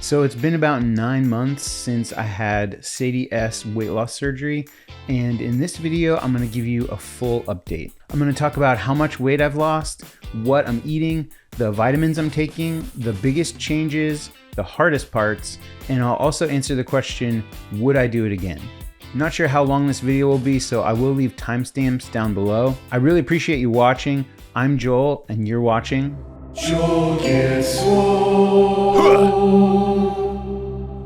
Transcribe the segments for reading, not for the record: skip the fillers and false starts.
So it's been about 9 months since I had SADI-S weight loss surgery, and in this video, I'm gonna give you a full update. I'm gonna talk about how much weight I've lost, what I'm eating, the vitamins I'm taking, the biggest changes, the hardest parts, and I'll also answer the question, would I do it again? I'm not sure how long this video will be, so I will leave timestamps down below. I really appreciate you watching. I'm Joel, and you're watching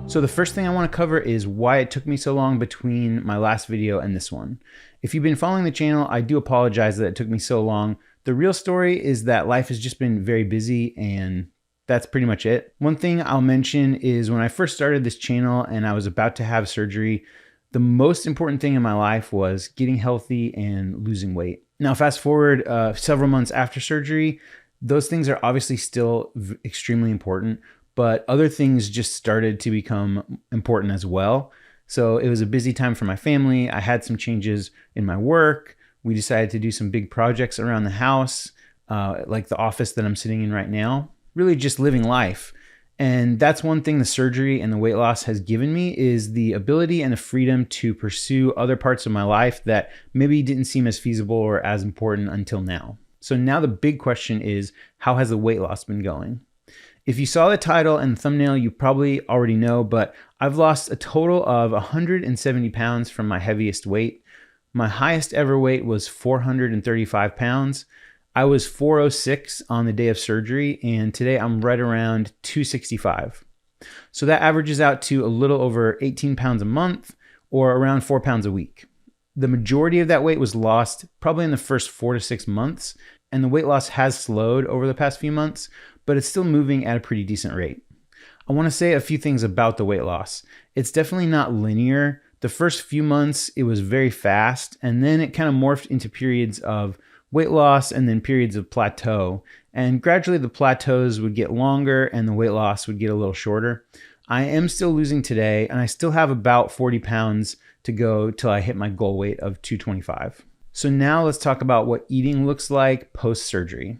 So the first thing I want to cover is why it took me so long between my last video and this one. If you've been following the channel, I do apologize that it took me so long. The real story is that life has just been very busy, and that's pretty much it. One thing I'll mention is when I first started this channel and I was about to have surgery, the most important thing in my life was getting healthy and losing weight. Now, fast forward several months after surgery, those things are obviously still extremely important, but other things just started to become important as well. So it was a busy time for my family. I had some changes in my work. We decided to do some big projects around the house, like the office that I'm sitting in right now, really just living life. And that's one thing the surgery and the weight loss has given me, is the ability and the freedom to pursue other parts of my life that maybe didn't seem as feasible or as important until now. So now the big question is, how has the weight loss been going? If you saw the title and the thumbnail, you probably already know, but I've lost a total of 170 pounds from my heaviest weight. My highest ever weight was 435 pounds. I was 406 on the day of surgery, and today I'm right around 265. So that averages out to a little over 18 pounds a month, or around 4 pounds a week. The majority of that weight was lost probably in the first 4 to 6 months, and the weight loss has slowed over the past few months, but it's still moving at a pretty decent rate. I want to say a few things about the weight loss. It's definitely not linear. The first few months, it was very fast, and then it kind of morphed into periods of weight loss and then periods of plateau. And gradually the plateaus would get longer and the weight loss would get a little shorter. I am still losing today, and I still have about 40 pounds to go till I hit my goal weight of 225. So now let's talk about what eating looks like post-surgery.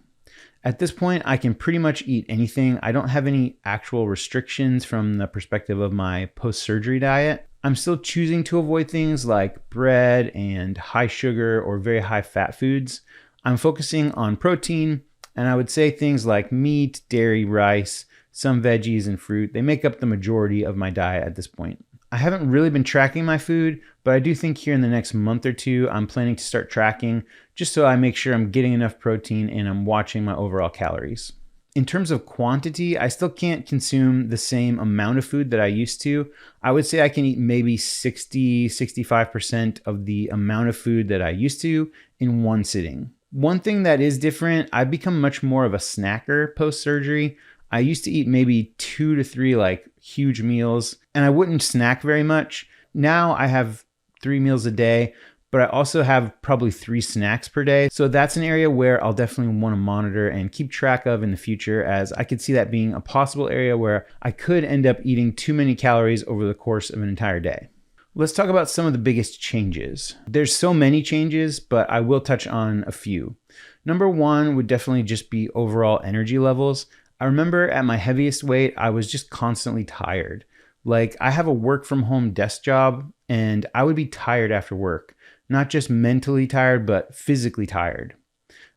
At this point, I can pretty much eat anything. I don't have any actual restrictions from the perspective of my post-surgery diet. I'm still choosing to avoid things like bread and high sugar or very high fat foods. I'm focusing on protein, and I would say things like meat, dairy, rice, some veggies, and fruit. They make up the majority of my diet at this point. I haven't really been tracking my food, but I do think here in the next month or two, I'm planning to start tracking just so I make sure I'm getting enough protein and I'm watching my overall calories. In terms of quantity, I still can't consume the same amount of food that I used to. I would say I can eat maybe 60-65% of the amount of food that I used to in one sitting. One thing that is different, I've become much more of a snacker post-surgery. I used to eat maybe 2 to 3 like huge meals, and I wouldn't snack very much. Now I have 3 meals a day, but I also have probably 3 snacks per day. So that's an area where I'll definitely want to monitor and keep track of in the future, as I could see that being a possible area where I could end up eating too many calories over the course of an entire day. Let's talk about some of the biggest changes. There's so many changes, but I will touch on a few. Number one would definitely just be overall energy levels. I remember at my heaviest weight, I was just constantly tired. Like, I have a work from home desk job, and I would be tired after work. Not just mentally tired, but physically tired.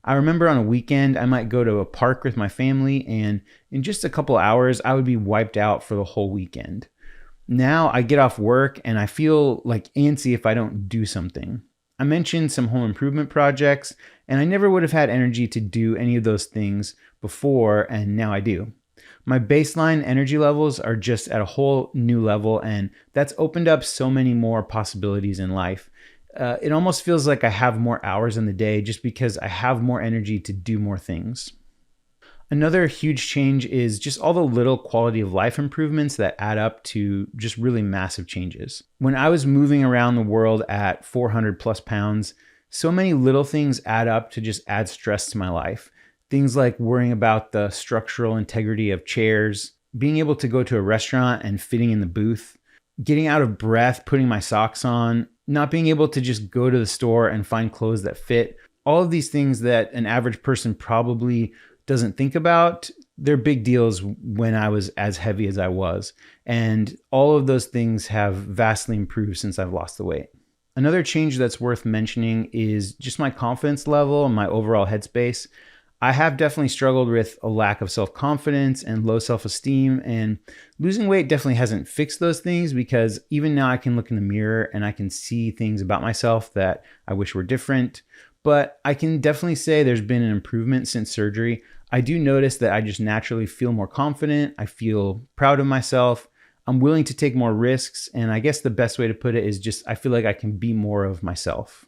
I remember on a weekend, I might go to a park with my family, and in just a couple hours, I would be wiped out for the whole weekend. Now I get off work and I feel like antsy if I don't do something. I mentioned some home improvement projects, and I never would have had energy to do any of those things before, and now I do. My baseline energy levels are just at a whole new level, and that's opened up so many more possibilities in life. It almost feels like I have more hours in the day just because I have more energy to do more things. Another huge change is just all the little quality of life improvements that add up to just really massive changes. When I was moving around the world at 400 plus pounds, so many little things add up to just add stress to my life. Things like worrying about the structural integrity of chairs, being able to go to a restaurant and fitting in the booth, getting out of breath, putting my socks on, not being able to just go to the store and find clothes that fit. All of these things that an average person probably doesn't think about, they're big deals when I was as heavy as I was. And all of those things have vastly improved since I've lost the weight. Another change that's worth mentioning is just my confidence level and my overall headspace. I have definitely struggled with a lack of self-confidence and low self-esteem, and losing weight definitely hasn't fixed those things, because even now I can look in the mirror and I can see things about myself that I wish were different. But I can definitely say there's been an improvement since surgery. I do notice that I just naturally feel more confident. I feel proud of myself. I'm willing to take more risks. And I guess the best way to put it is just I feel like I can be more of myself.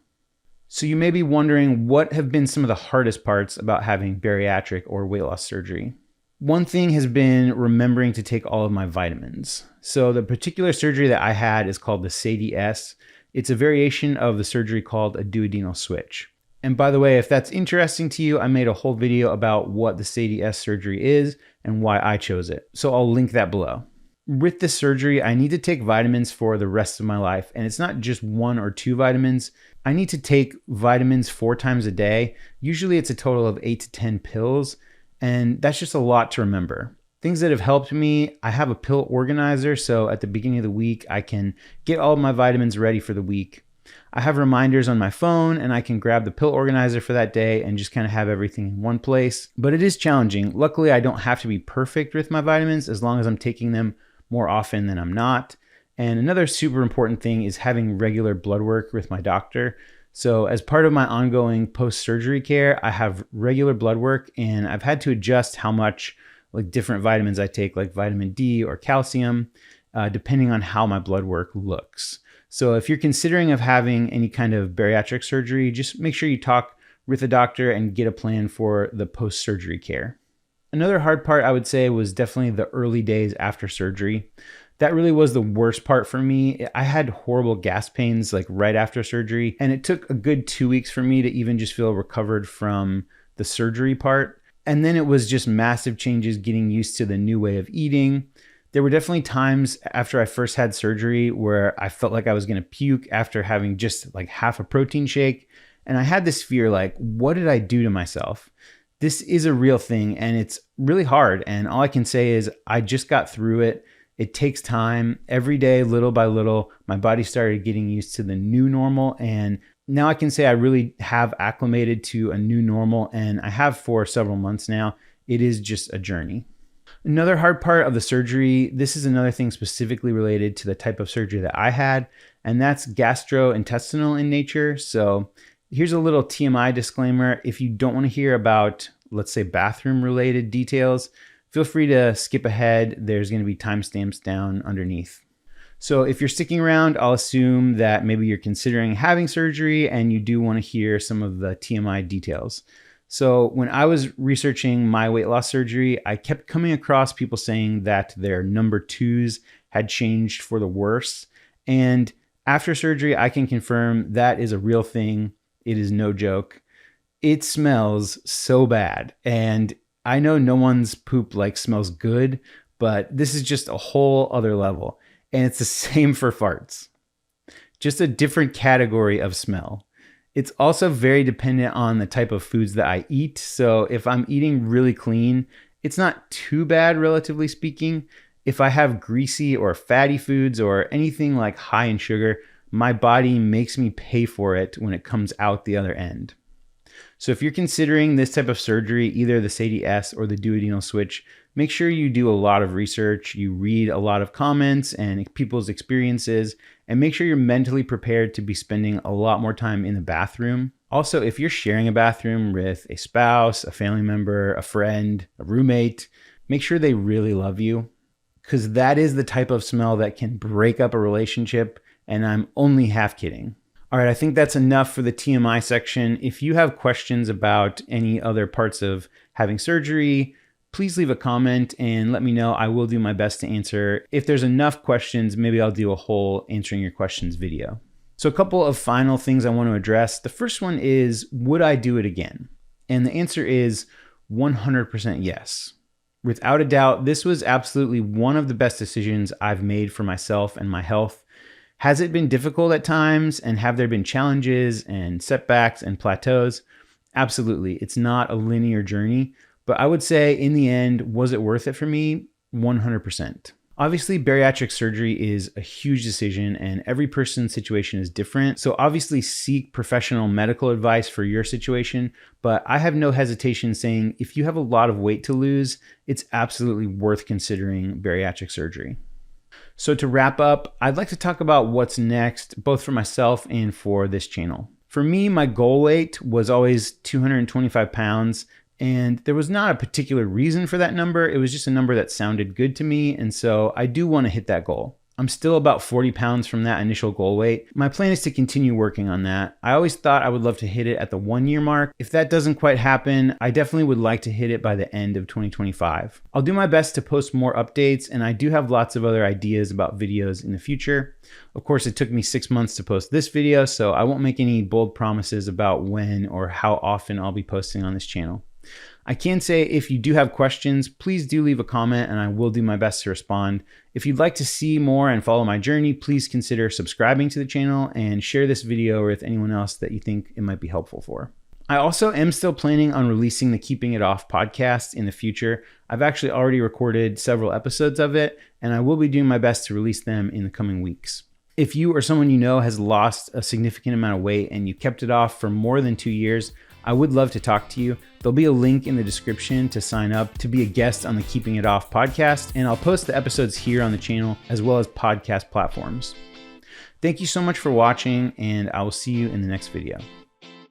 So you may be wondering, what have been some of the hardest parts about having bariatric or weight loss surgery? One thing has been remembering to take all of my vitamins. So the particular surgery that I had is called the SADI-S. It's a variation of the surgery called a duodenal switch. And by the way, if that's interesting to you, I made a whole video about what the SADI-S surgery is and why I chose it. So I'll link that below. With this surgery, I need to take vitamins for the rest of my life. And it's not just 1 or 2 vitamins. I need to take vitamins 4 times a day. Usually it's a total of 8 to 10 pills. And that's just a lot to remember. Things that have helped me, I have a pill organizer. So at the beginning of the week, I can get all of my vitamins ready for the week. I have reminders on my phone, and I can grab the pill organizer for that day and just kind of have everything in one place. But it is challenging. Luckily, I don't have to be perfect with my vitamins as long as I'm taking them more often than I'm not. And another super important thing is having regular blood work with my doctor. So as part of my ongoing post-surgery care, I have regular blood work, and I've had to adjust how much different vitamins I take, like vitamin D or calcium, depending on how my blood work looks. So if you're considering of having any kind of bariatric surgery, just make sure you talk with a doctor and get a plan for the post-surgery care. Another hard part I would say was definitely the early days after surgery. That really was the worst part for me. I had horrible gas pains right after surgery, and it took a good 2 weeks for me to even just feel recovered from the surgery part. And then it was just massive changes getting used to the new way of eating. There were definitely times after I first had surgery where I felt like I was going to puke after having just half a protein shake. And I had this fear, what did I do to myself? This is a real thing, and it's really hard. And all I can say is I just got through it. It takes time. Every day, little by little, my body started getting used to the new normal. And now I can say I really have acclimated to a new normal, and I have for several months now. It is just a journey. Another hard part of the surgery, this is another thing specifically related to the type of surgery that I had, and that's gastrointestinal in nature. So here's a little TMI disclaimer. If you don't want to hear about, let's say, bathroom related details, feel free to skip ahead. There's going to be timestamps down underneath. So if you're sticking around, I'll assume that maybe you're considering having surgery and you do want to hear some of the TMI details. So when I was researching my weight loss surgery, I kept coming across people saying that their number 2s had changed for the worse. And after surgery, I can confirm that is a real thing. It is no joke. It smells so bad. And I know no one's poop smells good, but this is just a whole other level. And it's the same for farts. Just a different category of smell. It's also very dependent on the type of foods that I eat. So if I'm eating really clean, it's not too bad, relatively speaking. If I have greasy or fatty foods or anything high in sugar, my body makes me pay for it when it comes out the other end. So if you're considering this type of surgery, either the SADI-S or the duodenal switch, make sure you do a lot of research, you read a lot of comments and people's experiences, and make sure you're mentally prepared to be spending a lot more time in the bathroom. Also, if you're sharing a bathroom with a spouse, a family member, a friend, a roommate, make sure they really love you, because that is the type of smell that can break up a relationship, and I'm only half kidding. All right, I think that's enough for the TMI section. If you have questions about any other parts of having surgery, please leave a comment and let me know. I will do my best to answer. If there's enough questions, maybe I'll do a whole answering your questions video. So a couple of final things I want to address. The first one is, would I do it again? And the answer is 100% yes. Without a doubt, this was absolutely one of the best decisions I've made for myself and my health. Has it been difficult at times, and have there been challenges and setbacks and plateaus? Absolutely. It's not a linear journey, But I would say in the end, was it worth it for me? 100%. Obviously, bariatric surgery is a huge decision and every person's situation is different. So obviously seek professional medical advice for your situation, but I have no hesitation saying if you have a lot of weight to lose, it's absolutely worth considering bariatric surgery. So to wrap up, I'd like to talk about what's next, both for myself and for this channel. For me, my goal weight was always 225 pounds. And there was not a particular reason for that number. It was just a number that sounded good to me. And so I do want to hit that goal. I'm still about 40 pounds from that initial goal weight. My plan is to continue working on that. I always thought I would love to hit it at the 1 year mark. If that doesn't quite happen, I definitely would like to hit it by the end of 2025. I'll do my best to post more updates, and I do have lots of other ideas about videos in the future. Of course, it took me 6 months to post this video, so I won't make any bold promises about when or how often I'll be posting on this channel. I can say if you do have questions, please do leave a comment and I will do my best to respond. If you'd like to see more and follow my journey, please consider subscribing to the channel and share this video with anyone else that you think it might be helpful for. I also am still planning on releasing the Keeping It Off podcast in the future. I've actually already recorded several episodes of it and I will be doing my best to release them in the coming weeks. If you or someone you know has lost a significant amount of weight and you kept it off for more than 2 years, I would love to talk to you. There'll be a link in the description to sign up to be a guest on the Keeping It Off podcast, and I'll post the episodes here on the channel as well as podcast platforms. Thank you so much for watching, and I will see you in the next video.